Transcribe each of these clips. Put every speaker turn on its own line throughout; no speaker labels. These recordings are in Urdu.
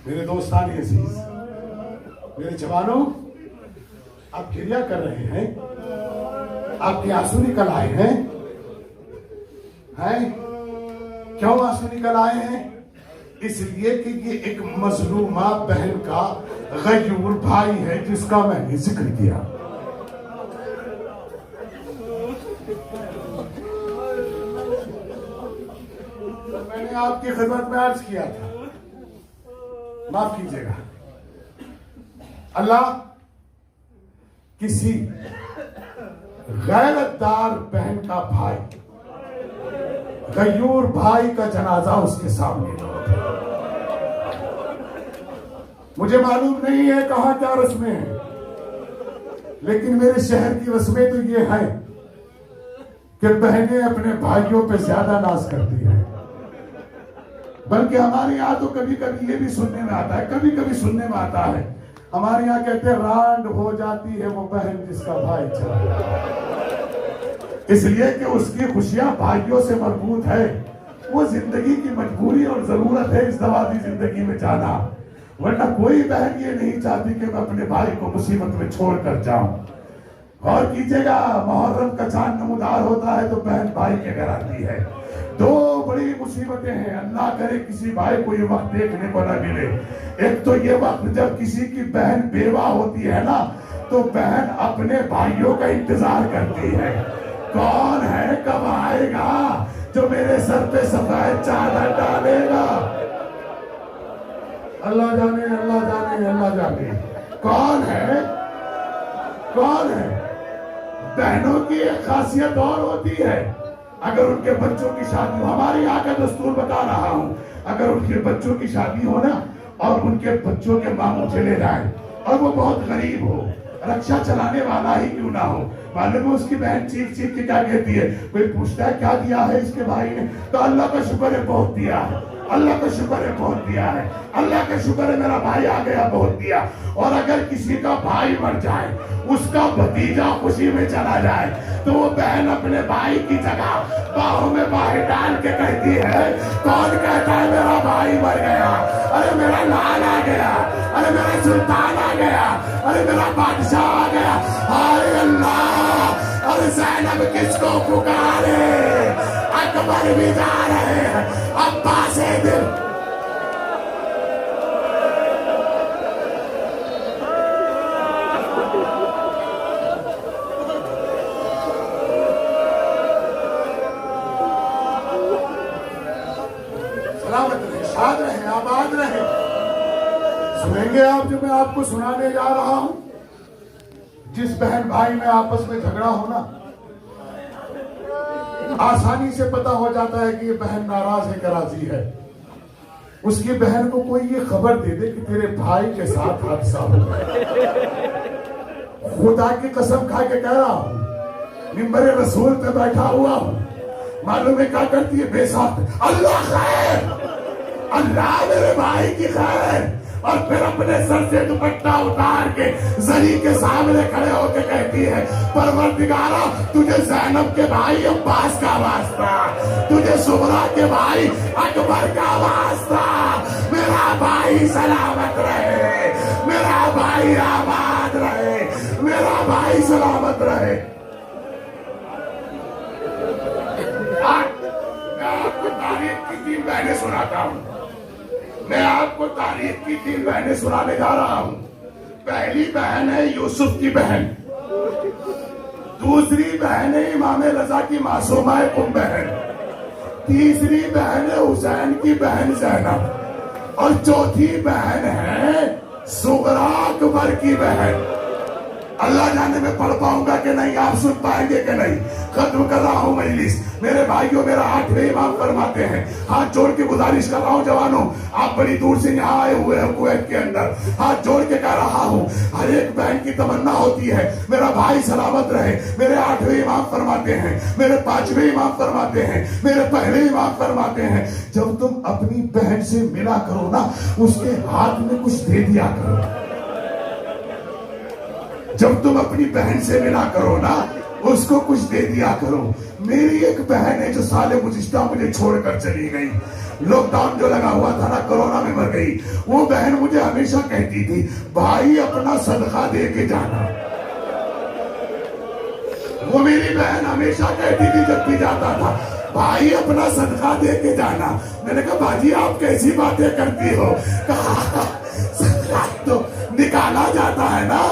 میرے دوستان عزیز، میرے جوانوں، آپ گریہ کر رہے ہیں، آپ کے آنسو نکل آئے ہیں۔ کیوں آنسو نکل آئے ہیں؟ اس لیے کہ یہ ایک مظلومہ بہن کا غیور بھائی ہے جس کا میں نے ذکر کیا۔ میں نے آپ کی خدمت میں عرض کیا تھا، معاف کیجیے گا، اللہ کسی غیرت دار بہن کا بھائی، غیور بھائی کا جنازہ اس کے سامنے نہ ہو۔ مجھے معلوم نہیں ہے کہاں کیا رسمیں ہیں، لیکن میرے شہر کی رسمیں تو یہ ہیں کہ بہنیں اپنے بھائیوں پہ زیادہ ناز کرتی ہیں، بلکہ ہمارے یہاں تو کبھی کبھی یہ بھی سننے میں آتا ہے، کبھی کبھی سننے میں آتا ہے، ہمارے یہاں کہتے ہیں رانڈ ہو جاتی ہے وہ بہن جس کا بھائی چلا گیا۔ اس لیے کہ اس کی خوشیاں بھائیوں سے مربوط ہے، وہ زندگی کی مجبوری اور ضرورت ہے اس دوادی زندگی میں جانا، ورنہ کوئی بہن یہ نہیں چاہتی کہ میں اپنے بھائی کو مصیبت میں چھوڑ کر جاؤں۔ غور کیجئے گا، محرم کا چاند نمودار ہوتا ہے تو بہن بھائی کے گھر آتی ہے۔ دو بڑی مصیبتیں ہیں، اللہ کرے کسی بھائی کو یہ وقت دیکھنے کو نہ ملے۔ ایک تو یہ وقت جب کسی کی بہن بیوہ ہوتی ہے نا، تو بہن اپنے بھائیوں کا انتظار کرتی ہے، کون ہے کب آئے گا جو میرے سر پہ سفید چادر ڈالے گا۔ اللہ جانے، اللہ جانے، اللہ جانے کون ہے، کون ہے۔ بہنوں کی ایک خاصیت اور ہوتی ہے، اگر ان کے بچوں کی شادی ہو، ہمارے یہاں کا دستور بتا رہا ہوں، اگر ان کے بچوں کی شادی ہو نا اور ان کے بچوں کے ماموں چلے جائیں اور وہ بہت غریب ہو، رکشہ چلانے والا ہی کیوں نہ ہو، معلوم ہے اس کی بہن چیخ چیخ کے کیا کہتی ہے، کوئی پوچھتا ہے کیا دیا ہے اس کے بھائی نے، تو اللہ کا شکر ہے بہت دیا ہے، اللہ کا شکر ہے بہت دیا ہے، اللہ کا شکر ہے میرا بھائی آ گیا بہت دیا۔ اور اگر کسی کا بھائی مر جائے، اس کا بھتیجا خوشی میں چلا جائے، تو وہ بہن اپنے بھائی کی جگہ باہوں میں باہیں ڈال کے کہتی ہے، کون کہتا ہے میرا بھائی مر گیا، ارے میرا لال آ گیا، ارے میرا سلطان آ گیا، ارے میرا بادشاہ آ گیا، ہائے اللہ، ارے زینب کس کو پکارے، اکبر بھی جا رہے ہیں، عباس دل۔ سلامت رہے، شاد رہے، آباد رہے۔ سنیں گے آپ جو میں آپ کو سنانے جا رہا ہوں، جس بہن بھائی میں آپس میں جھگڑا ہونا، آسانی سے پتا ہو جاتا ہے کہ یہ بہن ناراض ہے کہ راضی ہے۔ اس کی بہن کو کوئی یہ خبر دے دے کہ تیرے بھائی کے ساتھ حادثہ ہو گیا، خدا کی قسم کھا کے کہہ رہا ہوں، منبر رسول پہ بیٹھا ہوا ہوں، معلوم ہے کیا کرتی ہے بے ساتھ، اللہ خیر، اللہ میرے بھائی کی خیر، اور پھر اپنے سر سے دوپٹہ اتار کے زری کے سامنے کھڑے ہو کے کہتی ہے، پروردگارا تجھے زینب کے بھائی عباس کا واسطہ، تجھے سغرا کے بھائی اکبر کا واسطہ، میرا بھائی سلامت رہے، میرا بھائی آباد رہے، میرا بھائی سلامت رہے۔ تاریخ کی 3 بہنیں سناتا ہوں، میں آپ کو تاریخ کی 3 بہنیں سنانے جا رہا ہوں۔ پہلی بہن ہے یوسف کی بہن، دوسری بہن ہے امام رضا کی معصومہ ام بہن، تیسری بہن ہے حسین کی بہن زینب، اور چوتھی بہن ہے سغرا اکبر کی بہن۔ اللہ جانے میں پڑھ پاؤں گا کہ نہیں، آپ سن پائیں گے کہ نہیں، ختم کر رہا ہوں مجلس۔ میرے بھائیوں، میرا 8ویں امام فرماتے ہیں، ہاتھ جوڑ کے گزارش کر رہا ہوں جوانوں، آپ بڑی دور سے یہاں آئے ہوئے ہیں کویت کے اندر، ہاتھ جوڑ کے کہہ رہا ہوں، ہر ایک بہن کی تمنا ہوتی ہے میرا بھائی سلامت رہے۔ میرے 8ویں امام فرماتے ہیں، میرے 5ویں امام فرماتے ہیں، میرے پہلے امام فرماتے ہیں، جب تم اپنی بہن سے ملا کرو نا، اس کے ہاتھ میں کچھ دے دیا کرو۔ جب تم اپنی بہن سے ملا کرو نا، اس کو کچھ دے دیا کرو۔ میری ایک بہن ہے جو سال گزشتہ مجھے چھوڑ کر چلی گئی، لاک ڈاؤن جو لگا ہوا تھا نا، کورونا میں مر گئی. وہ بہن مجھے ہمیشہ کہتی تھی بھائی اپنا صدقہ دے کے جانا. وہ میری بہن ہمیشہ کہتی تھی جب بھی جاتا تھا بھائی اپنا صدقہ دے کے جانا. میں نے کہا باجی آپ کیسی باتیں کرتی ہو؟ کہا صدقہ تو نکالا جاتا ہے نا.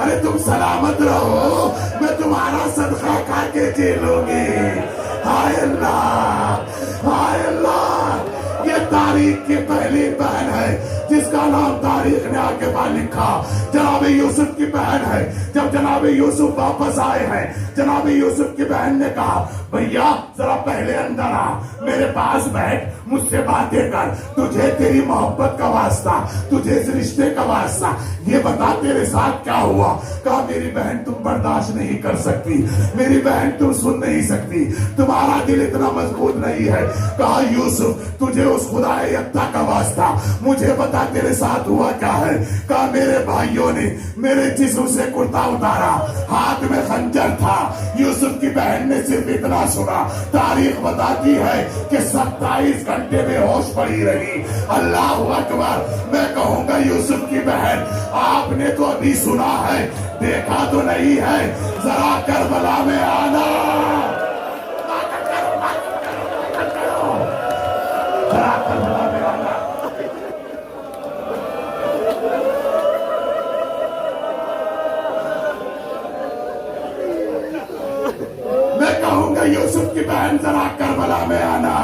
ارے تم سلامت رہو، میں تمہارا صدقہ کھا کے جیلوں گی. ہائے اللہ، ہائے اللہ. یہ تاریخ کی پہلی بہن ہے جس کا نام تاریخ نے آگے بعد لکھا. جناب یوسف کی بہن ہے. جب جناب یوسف واپس آئے ہیں، جناب یوسف کی بہن نے کہا بھیا ذرا پہلے اندر آ، میرے پاس بیٹھ، مجھ سے باتیں کر. تجھے تیری محبت کا واسطہ، تجھے اس رشتے کا واسطہ، یہ بتا تیرے ساتھ کیا ہوا. کہا میری بہن تم برداشت نہیں کر سکتی، میری بہن تم سن نہیں سکتی، تمہارا دل اتنا مضبوط نہیں ہے. کہا یوسف تجھے اس خدا یکتا کا واسطہ مجھے بتا تیرے ساتھ ہوا کیا ہے. کہا میرے بھائیوں نے میرے جسم سے کرتا اتارا، ہاتھ میں خنجر تھا. یوسف کی بہن نے صرف اتنا سنا. تاریخ بتاتی ہے کہ 27 گھنٹے میں ہوش پڑی رہی. اللہ اکبر. میں کہوں گا یوسف کی بہن آپ نے تو ابھی سنا ہے، دیکھا تو نہیں ہے. ذرا کربلا میں آنا، ذرا کربلا میں آنا. میں کہوں گا یوسف کی بہن ذرا کربلا میں آنا.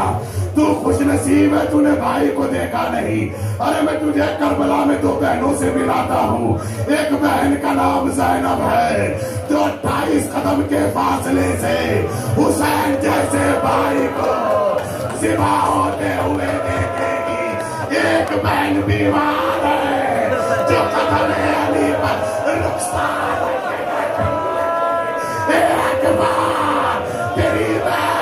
تو خوش نصیب ہے تو نے بھائی کو دیکھا نہیں. ارے میں تجھے کربلا میں 2 بہنوں سے ملاتا ہوں. ایک بہن کا نام زینب ہے جو 28 قدم کے فاصلے سے حسین جیسے بھائی کو ذبح ہوتے ہوئے دیکھے گی. ایک بہن بیمار ہے جو قدم علی پر رخسار ایک بار تیری بہن.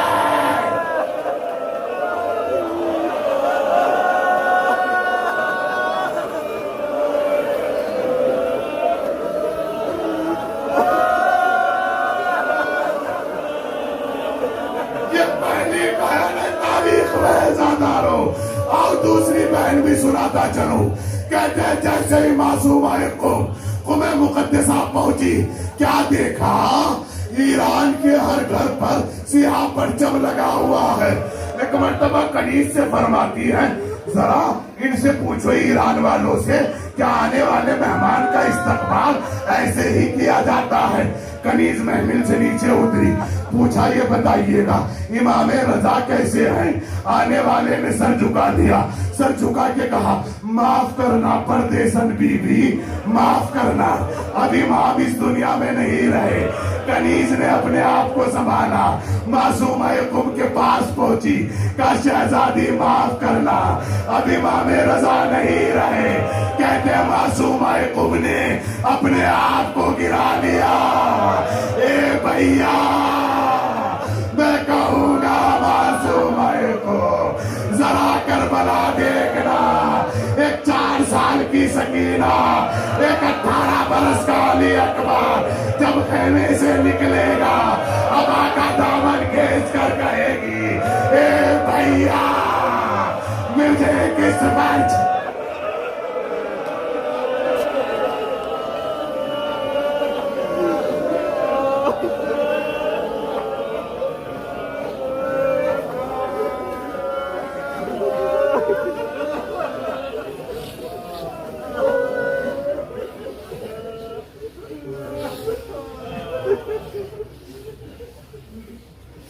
اور دوسری بہن بھی سناتا چلو. کہتے ہیں جیسے ہی معصوم آئے قم مقدسہ پہنچی، کیا دیکھا؟ ایران کے ہر گھر پر سیاہ پرچم لگا ہوا ہے. ایک مرتبہ کنیز سے فرماتی ہے ذرا ان سے پوچھو ایران والوں سے کیا آنے والے مہمان کا استقبال ایسے ہی کیا جاتا ہے. کنیز محمل سے نیچے اتری، پوچھا یہ بتائیے گا امام رضا کیسے ہیں؟ آنے والے نے سر جھکا دیا. سر جھکا کے کہا معاف کرنا پردیسن بی بی، معاف کرنا، ابھی ماں اس دنیا میں نہیں رہے. کنیز نے اپنے آپ کو سنبھالا، معصومہ قم کے پاس پہنچی، کہا شہزادی معاف کرنا، ابھی امام رضا نہیں رہے. کہتے ہیں معصومہ قم نے اپنے آپ کو گرا لیا. اے بھیا میں کہوں گا معصومہ کو ذرا کربلا دیکھنا. ایک 4 سال کی سکینہ، ایک 18 برس کا علی اکبر جب خیمے سے نکلے گا ابا کا دامن کھینچ کر کہے گی اے بھیا مجھے کس بچ.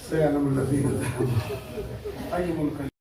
سيعلم الذين ذهبوا أي منكر